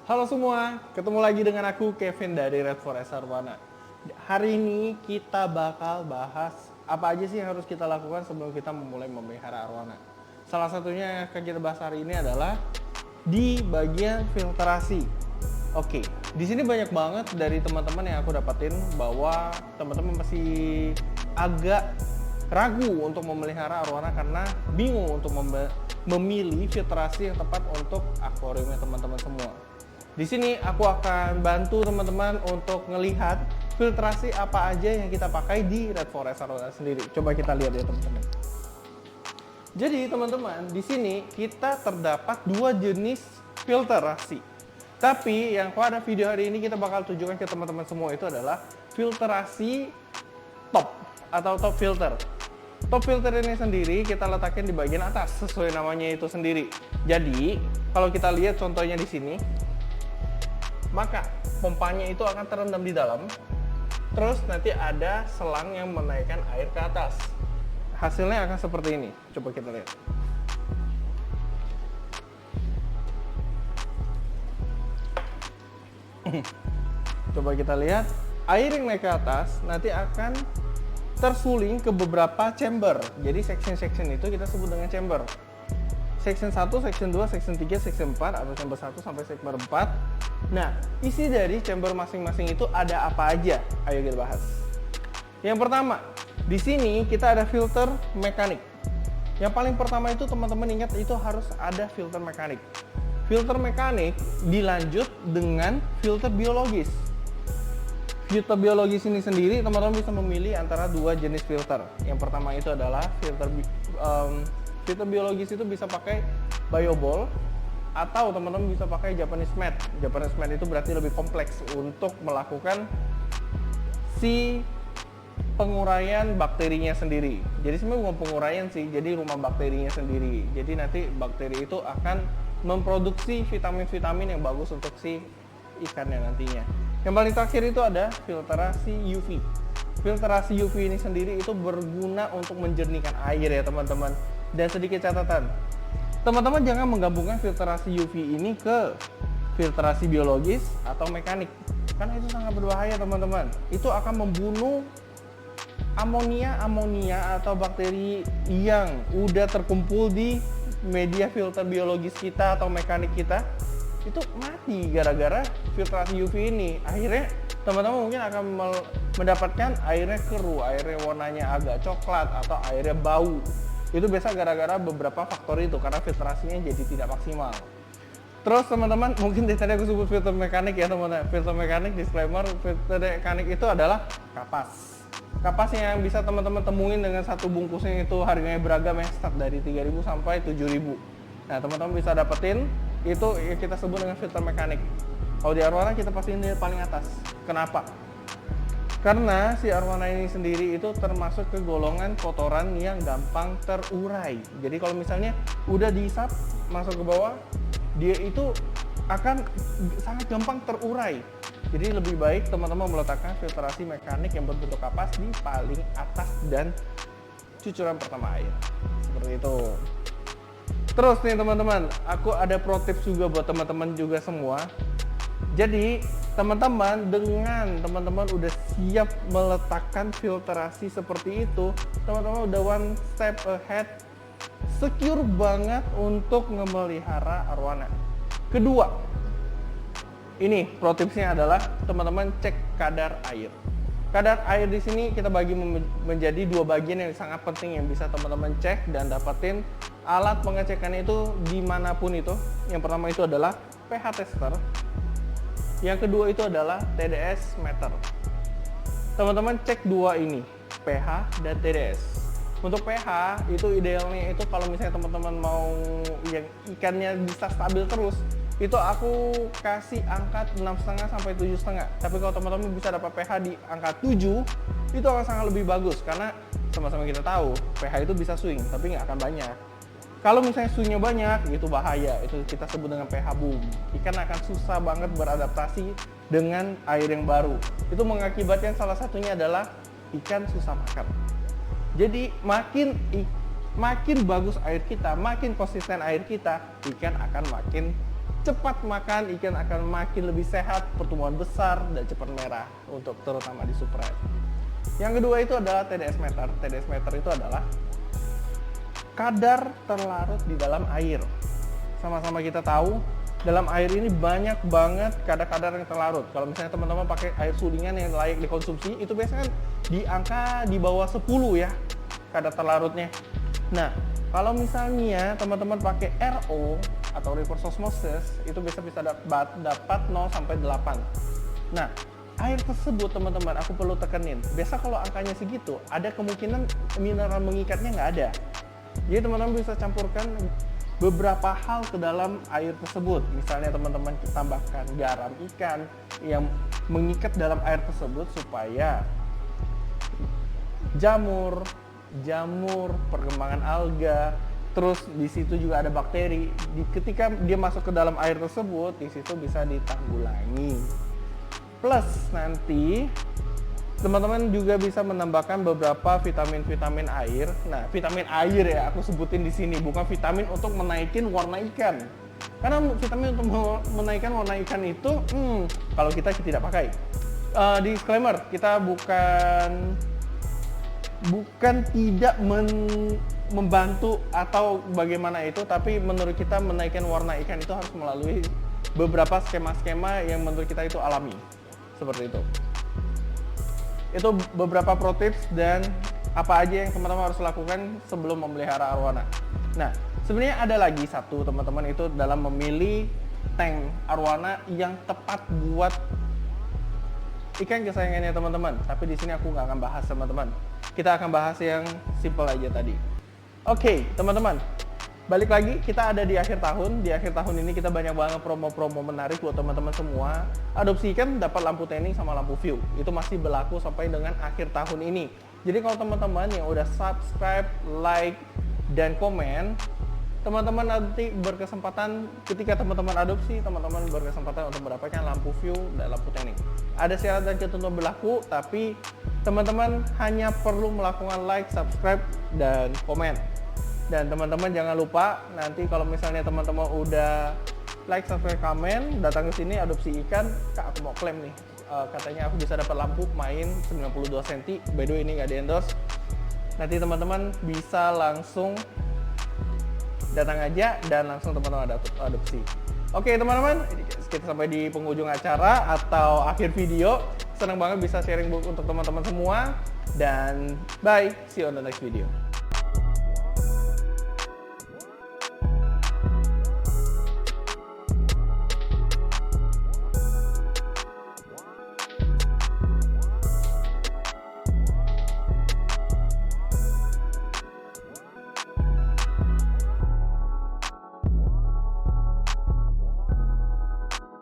Halo semua, ketemu lagi dengan aku Kevin dari Red Forest Arwana. Hari ini kita bakal bahas apa aja sih yang harus kita lakukan sebelum kita memulai memelihara arwana. Salah satunya yang akan kita bahas hari ini adalah di bagian filtrasi. Oke, di sini banyak banget dari teman-teman yang aku dapatin bahwa teman-teman masih agak ragu untuk memelihara arwana karena bingung untuk memilih filtrasi yang tepat untuk akuariumnya teman-teman semua. Di sini aku akan bantu teman-teman untuk ngelihat filtrasi apa aja yang kita pakai di Red Forest Arwana sendiri. Coba kita lihat ya teman-teman. Jadi teman-teman, di sini kita terdapat dua jenis filtrasi. Tapi yang pada video hari ini kita bakal tunjukkan ke teman-teman semua itu adalah filtrasi top atau top filter. Top filter ini sendiri kita letakkan di bagian atas sesuai namanya itu sendiri. Jadi kalau kita lihat contohnya di sini, maka pompanya itu akan terendam di dalam, terus nanti ada selang yang menaikkan air ke atas. Hasilnya akan seperti ini. Coba kita lihat. Coba kita lihat, air yang naik ke atas nanti akan tersuling ke beberapa chamber. Jadi section-section itu kita sebut dengan chamber. Section 1, Section 2, Section 3, Section 4 atau chamber 1 sampai chamber 4. Nah, isi dari chamber masing-masing itu ada apa aja? Ayo kita bahas. Yang pertama, di sini kita ada filter mekanik. Yang paling pertama itu teman-teman ingat itu harus ada filter mekanik. Filter mekanik dilanjut dengan filter biologis. Filter biologis ini sendiri teman-teman bisa memilih antara dua jenis filter. Yang pertama itu adalah filter biologis itu bisa pakai bioball atau teman-teman bisa pakai Japanese mat. Japanese mat itu berarti lebih kompleks untuk melakukan si penguraian bakterinya sendiri. Jadi sebenarnya bukan penguraian sih, jadi rumah bakterinya sendiri. Jadi nanti bakteri itu akan memproduksi vitamin-vitamin yang bagus untuk si ikannya nantinya. Yang paling terakhir itu ada filtrasi UV. Filtrasi UV ini sendiri itu berguna untuk menjernihkan air ya teman-teman. Dan sedikit catatan, teman-teman jangan menggabungkan filtrasi UV ini ke filtrasi biologis atau mekanik, karena itu sangat berbahaya teman-teman. Itu akan membunuh amonia atau bakteri yang udah terkumpul di media filter biologis kita atau mekanik kita, itu mati gara-gara filtrasi UV ini. Akhirnya teman-teman mungkin akan mendapatkan airnya keruh, airnya warnanya agak coklat atau airnya bau. Itu biasa gara-gara beberapa faktor itu, karena filtrasinya jadi tidak maksimal. Terus teman-teman, mungkin tadi aku sebut filter mekanik ya teman-teman. Filter mekanik, disclaimer, filter mekanik itu adalah kapas. Kapas yang bisa teman-teman temuin dengan satu bungkusnya itu harganya beragam ya, start dari 3.000 sampai 7.000. Nah teman-teman bisa dapetin, itu kita sebut dengan filter mekanik. Kalau di arwana kita pastiin di paling atas. Kenapa? Karena si arwana ini sendiri itu termasuk ke golongan kotoran yang gampang terurai. Jadi kalau misalnya udah dihisap masuk ke bawah, dia itu akan sangat gampang terurai. Jadi lebih baik teman-teman meletakkan filtrasi mekanik yang berbentuk kapas di paling atas dan cucuran pertama air. Seperti itu. Terus nih teman-teman, aku ada pro tips juga buat teman-teman juga semua. Jadi teman-teman, dengan teman-teman udah siap meletakkan filtrasi seperti itu, teman-teman udah one step ahead, secure banget untuk memelihara arwana. Kedua, ini pro tipsnya adalah teman-teman cek kadar air. Kadar air di sini kita bagi menjadi dua bagian yang sangat penting yang bisa teman-teman cek dan dapetin alat pengecekannya itu dimanapun itu. Yang pertama itu adalah pH tester. Yang kedua itu adalah TDS meter. Teman-teman cek dua ini, pH dan TDS. Untuk pH itu idealnya itu kalau misalnya teman-teman mau yang ikannya bisa stabil terus, itu aku kasih angka 6,5 sampai 7,5. Tapi kalau teman-teman bisa dapat pH di angka 7, itu akan sangat lebih bagus karena sama-sama kita tahu pH itu bisa swing, tapi nggak akan banyak. Kalau misalnya swingnya banyak, itu bahaya. Itu kita sebut dengan pH boom. Ikan akan susah banget beradaptasi dengan air yang baru. Itu mengakibatkan salah satunya adalah ikan susah makan. Jadi makin bagus air kita, makin konsisten air kita, ikan akan makin cepat makan, ikan akan makin lebih sehat, pertumbuhan besar, dan cepat merah untuk terutama di super red. Yang kedua itu adalah TDS meter. TDS meter itu adalah kadar terlarut di dalam air. Sama-sama kita tahu, dalam air ini banyak banget kadar-kadar yang terlarut. Kalau misalnya teman-teman pakai air sulingan yang layak dikonsumsi, itu biasanya di angka di bawah 10 ya, kadar terlarutnya. Nah, kalau misalnya teman-teman pakai RO atau reverse osmosis, itu bisa dapat 0 sampai 8. Nah, air tersebut teman-teman, aku perlu tekenin. Biasa kalau angkanya segitu, ada kemungkinan mineral mengikatnya nggak ada. Jadi teman-teman bisa campurkan beberapa hal ke dalam air tersebut. Misalnya teman-teman tambahkan garam ikan yang mengikat dalam air tersebut supaya jamur, perkembangan alga, terus di situ juga ada bakteri. Ketika dia masuk ke dalam air tersebut, di situ bisa ditanggulangi. Plus nanti teman-teman juga bisa menambahkan beberapa vitamin-vitamin air. Nah, vitamin air ya aku sebutin di sini, bukan vitamin untuk menaikin warna ikan. Karena vitamin untuk menaikkan warna ikan itu, kalau kita tidak pakai. Disclaimer, kita bukan tidak membantu atau bagaimana itu, tapi menurut kita menaikkan warna ikan itu harus melalui beberapa skema-skema yang menurut kita itu alami. Seperti itu. Itu beberapa pro tips dan apa aja yang teman-teman harus lakukan sebelum memelihara arwana. Nah, sebenarnya ada lagi satu teman-teman, itu dalam memilih tank arwana yang tepat buat ikan kesayangannya teman-teman. Tapi di sini aku nggak akan bahas teman-teman. Kita akan bahas yang simple aja tadi. Oke, teman-teman. Balik lagi, kita ada di akhir tahun. Di akhir tahun ini kita banyak banget promo-promo menarik buat teman-teman semua. Adopsi ikan dapat lampu tanning sama lampu view. Itu masih berlaku sampai dengan akhir tahun ini. Jadi kalau teman-teman yang udah subscribe, like, dan komen, teman-teman nanti berkesempatan ketika teman-teman adopsi, teman-teman berkesempatan untuk mendapatkan lampu view dan lampu tanning. Ada syarat dan ketentuan berlaku, tapi teman-teman hanya perlu melakukan like, subscribe, dan komen. Dan teman-teman jangan lupa nanti kalau misalnya teman-teman udah like, subscribe, komen, datang ke sini adopsi ikan, Kak aku mau klaim nih. Katanya aku bisa dapat lampu main 92 cm. By the way ini nggak di endorse. Nanti teman-teman bisa langsung datang aja dan langsung teman-teman adopsi. Oke teman-teman, kita sampai di penghujung acara atau akhir video. Senang banget bisa sharing untuk teman-teman semua. Dan bye, see you on the next video.